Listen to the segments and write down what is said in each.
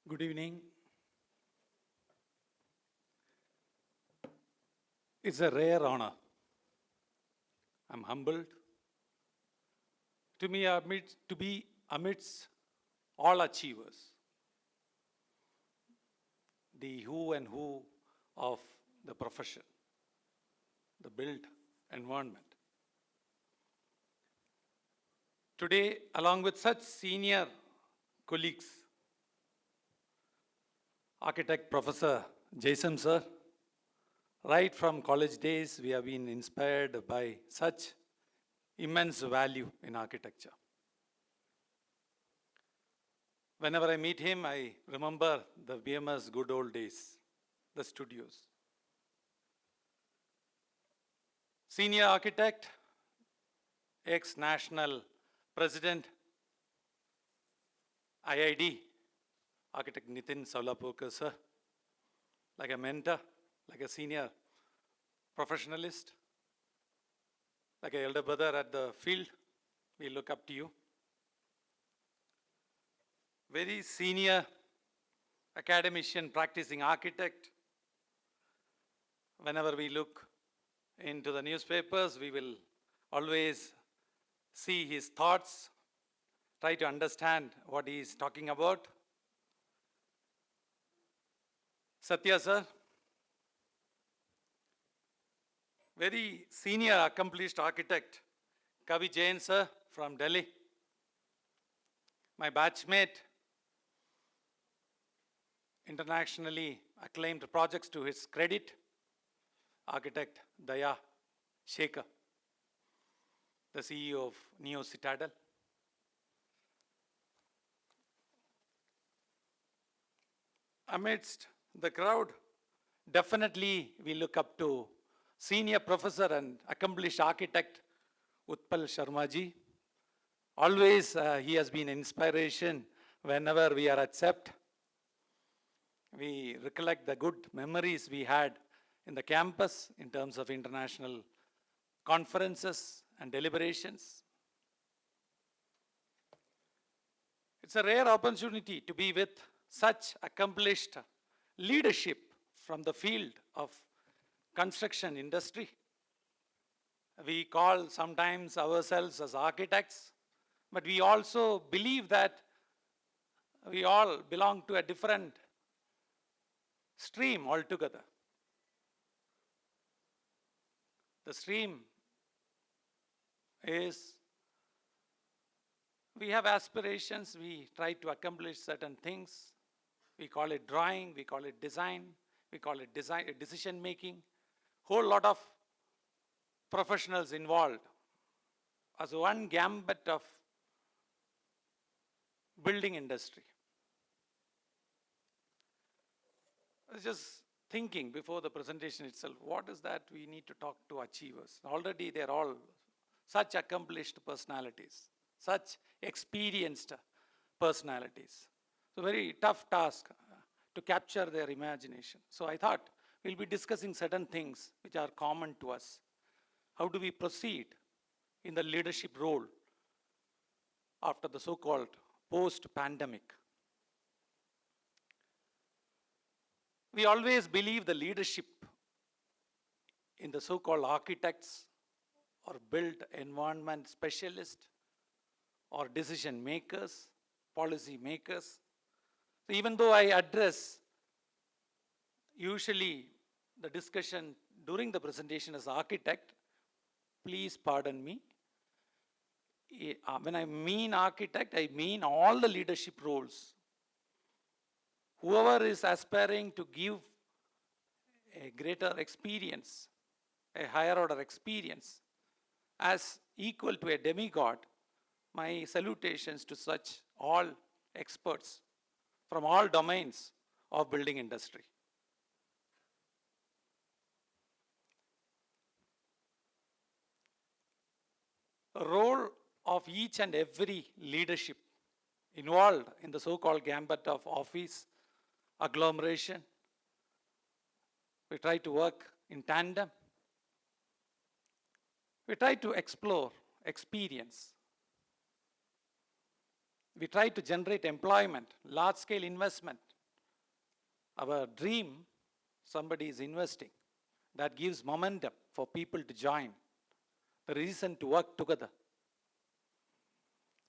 Good evening. It's a rare honor. I'm humbled to be amidst all achievers, the who and who of the profession, the built environment. Today, along with such senior colleagues, architect Professor Jason sir, right from college days, we have been inspired by such immense value in architecture. Whenever I meet him, I remember the BMS good old days, the studios. Senior architect, ex-national president, IID, architect Nitin Saulapurkar sir, like a mentor, like a senior professionalist, like an elder brother at the field, we look up to you. Very senior academician, practicing architect. Whenever we look into the newspapers, we will always see his thoughts, try to understand what he is talking about. Satya sir, very senior accomplished architect, Kavi Jain sir from Delhi, my batchmate, internationally acclaimed projects to his credit, architect Daya Shekhar, the CEO of Neo Citadel. Amidst the crowd, definitely we look up to senior professor and accomplished architect Utpal Sharma ji. Always he has been inspiration whenever we are at CEPT. We recollect the good memories we had in the campus in terms of international conferences and deliberations. It's a rare opportunity to be with such accomplished leadership from the field of construction industry. We call sometimes ourselves as architects, but we also believe that we all belong to a different stream altogether. The stream is we have aspirations, we try to accomplish certain things. We call it drawing, we call it design, we call it decision making. Whole lot of professionals involved as one gambit of building industry. I was just thinking before the presentation itself, what is that we need to talk to achievers? Already they're all such accomplished personalities, such experienced personalities. So very tough task to capture their imagination. So I thought we'll be discussing certain things which are common to us. How do we proceed in the leadership role after the so-called post-pandemic? We always believe the leadership in the so-called architects or built environment specialists or decision makers, policy makers. So even though I address usually the discussion during the presentation as architect, please pardon me. When I mean architect, I mean all the leadership roles. Whoever is aspiring to give a greater experience, a higher order experience, as equal to a demigod, my salutations to such all experts from all domains of building industry. The role of each and every leadership involved in the so-called gambit of office agglomeration. We try to work in tandem. We try to explore experience. We try to generate employment, large-scale investment, our dream, somebody is investing. That gives momentum for people to join, the reason to work together.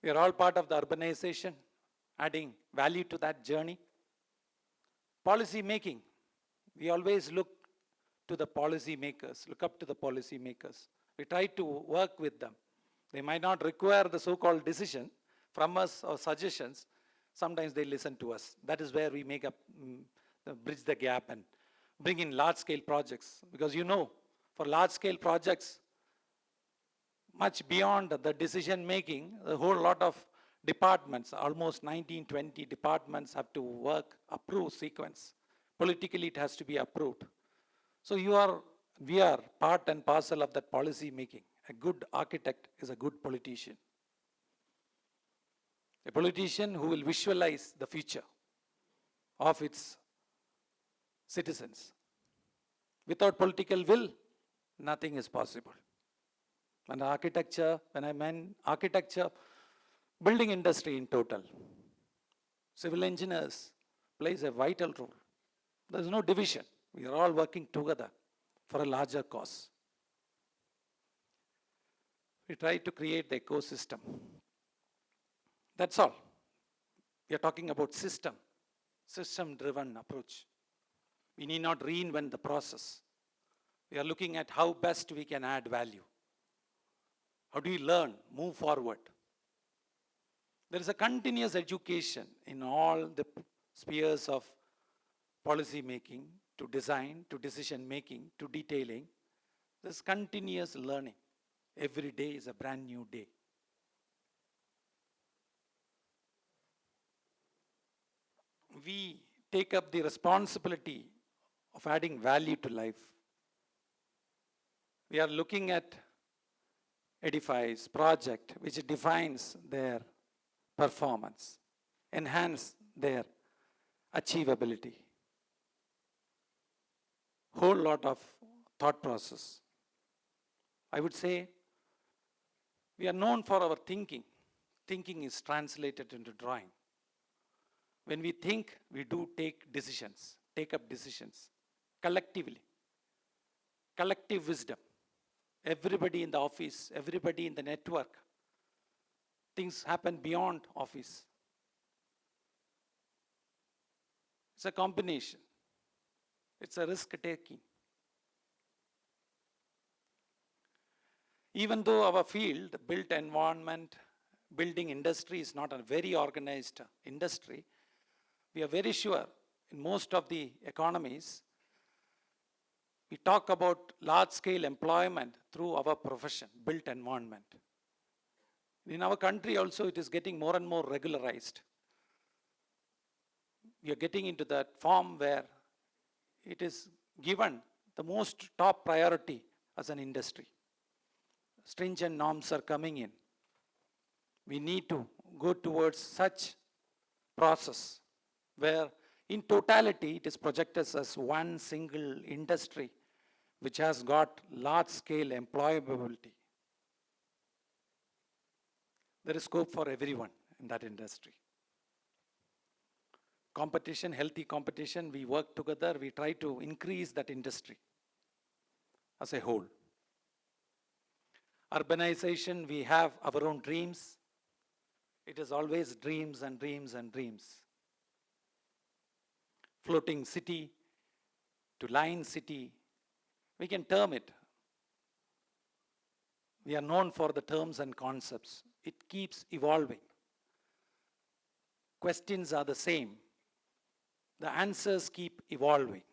We are all part of the urbanization, adding value to that journey. Policy making, we always look to the policy makers, look up to the policy makers. We try to work with them. They might not require the so-called decision from us or suggestions. Sometimes they listen to us. That is where we make up, bridge the gap and bring in large-scale projects. Because you know, for large-scale projects, much beyond the decision making, a whole lot of departments, almost 19, 20 departments have to work, approve sequence. Politically, it has to be approved. So we are part and parcel of that policy making. A good architect is a good politician. A politician who will visualize the future of its citizens. Without political will, nothing is possible. And architecture, when I mean architecture, building industry in total, civil engineers plays a vital role. There is no division. We are all working together for a larger cause. We try to create the ecosystem. That's all. We are talking about system-driven approach. We need not reinvent the process. We are looking at how best we can add value. How do we learn, move forward? There is a continuous education in all the spheres of policy making, to design, to decision making, to detailing. There's continuous learning. Every day is a brand new day. We take up the responsibility of adding value to life. We are looking at Edify's project, which defines their performance, enhance their achievability. Whole lot of thought process. I would say we are known for our thinking. Thinking is translated into drawing. When we think, we do take decisions, take up decisions collectively. Collective wisdom. Everybody in the office, everybody in the network. Things happen beyond office. It's a combination. It's a risk-taking. Even though our field, built environment, building industry is not a very organized industry, we are very sure in most of the economies, we talk about large-scale employment through our profession, built environment. In our country also, it is getting more and more regularized. We are getting into that form where it is given the most top priority as an industry. Stringent norms are coming in. We need to go towards such process where in totality it is projected as one single industry which has got large-scale employability. There is scope for everyone in that industry. Competition, healthy competition, we work together, we try to increase that industry as a whole. Urbanization, we have our own dreams. It is always dreams and dreams and dreams. Floating city to line city, we can term it. We are known for the terms and concepts. It keeps evolving. Questions are the same. The answers keep evolving.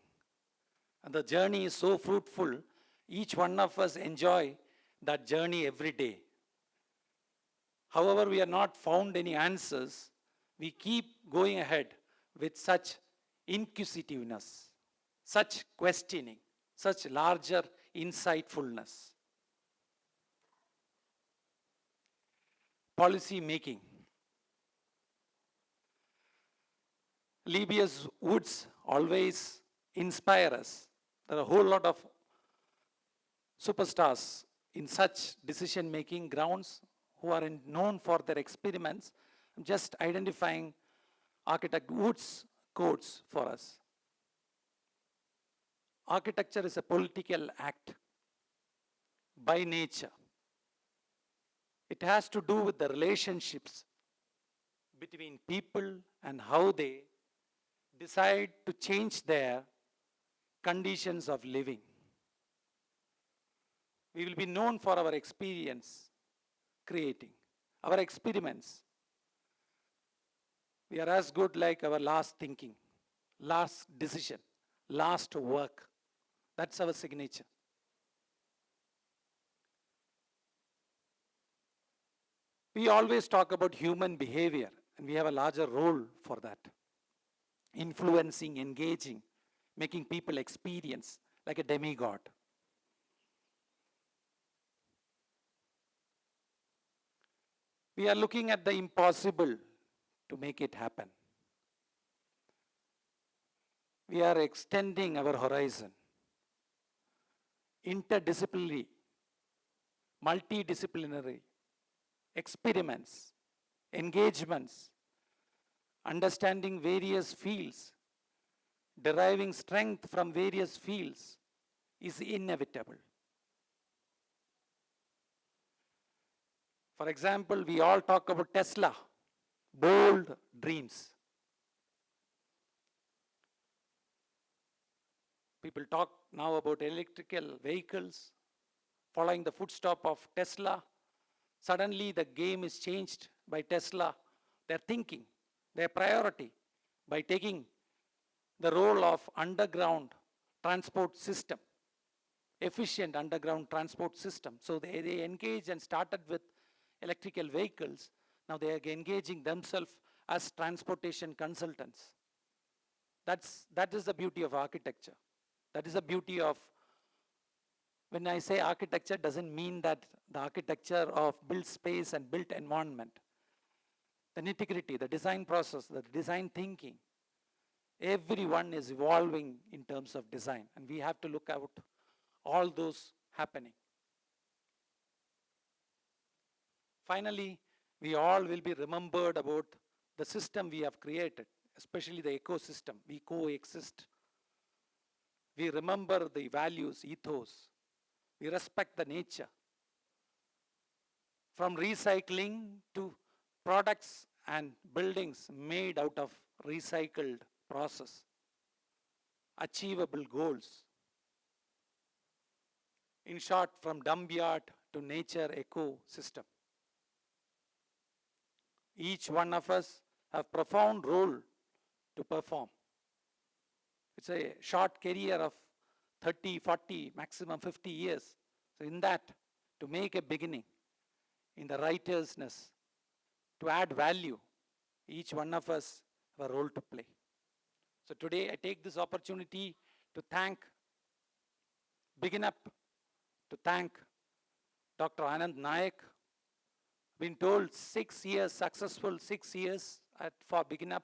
And the journey is so fruitful, each one of us enjoy that journey every day. However, we have not found any answers, we keep going ahead with such inquisitiveness, such questioning, such larger insightfulness. Policy making. Lebbeus Woods always inspire us. There are a whole lot of superstars in such decision-making grounds who are known for their experiments. I'm just identifying architect Woods' quotes for us. Architecture is a political act by nature. It has to do with the relationships between people and how they decide to change their conditions of living. We will be known for our experience creating, our experiments. We are as good like our last thinking, last decision, last work. That's our signature. We always talk about human behavior, and we have a larger role for that. Influencing, engaging, making people experience like a demigod. We are looking at the impossible to make it happen. We are extending our horizon. Interdisciplinary, multidisciplinary experiments, engagements, understanding various fields, deriving strength from various fields is inevitable. For example, we all talk about Tesla, bold dreams. People talk now about electrical vehicles, following the footstep of Tesla. Suddenly the game is changed by Tesla. Their thinking, their priority, by taking the role of underground transport system, efficient underground transport system. So they engaged and started with electrical vehicles. Now they are engaging themselves as transportation consultants. That is the beauty of architecture. That is the beauty of, when I say architecture, doesn't mean that the architecture of built space and built environment. The nitty-gritty, the design process, the design thinking, everyone is evolving in terms of design, and we have to look out all those happening. Finally, we all will be remembered about the system we have created, especially the ecosystem. We coexist. We remember the values, ethos. We respect the nature. From recycling to products and buildings made out of recycled process. Achievable goals. In short, from dump yard to nature ecosystem. Each one of us have profound role to perform. It's a short career of 30, 40, maximum 50 years. So in that, to make a beginning, in the righteousness, to add value, each one of us have a role to play. So today I take this opportunity to thank BeginUp, to thank Dr. Anand Nayak. Been told 6 years, successful 6 years for BeginUp.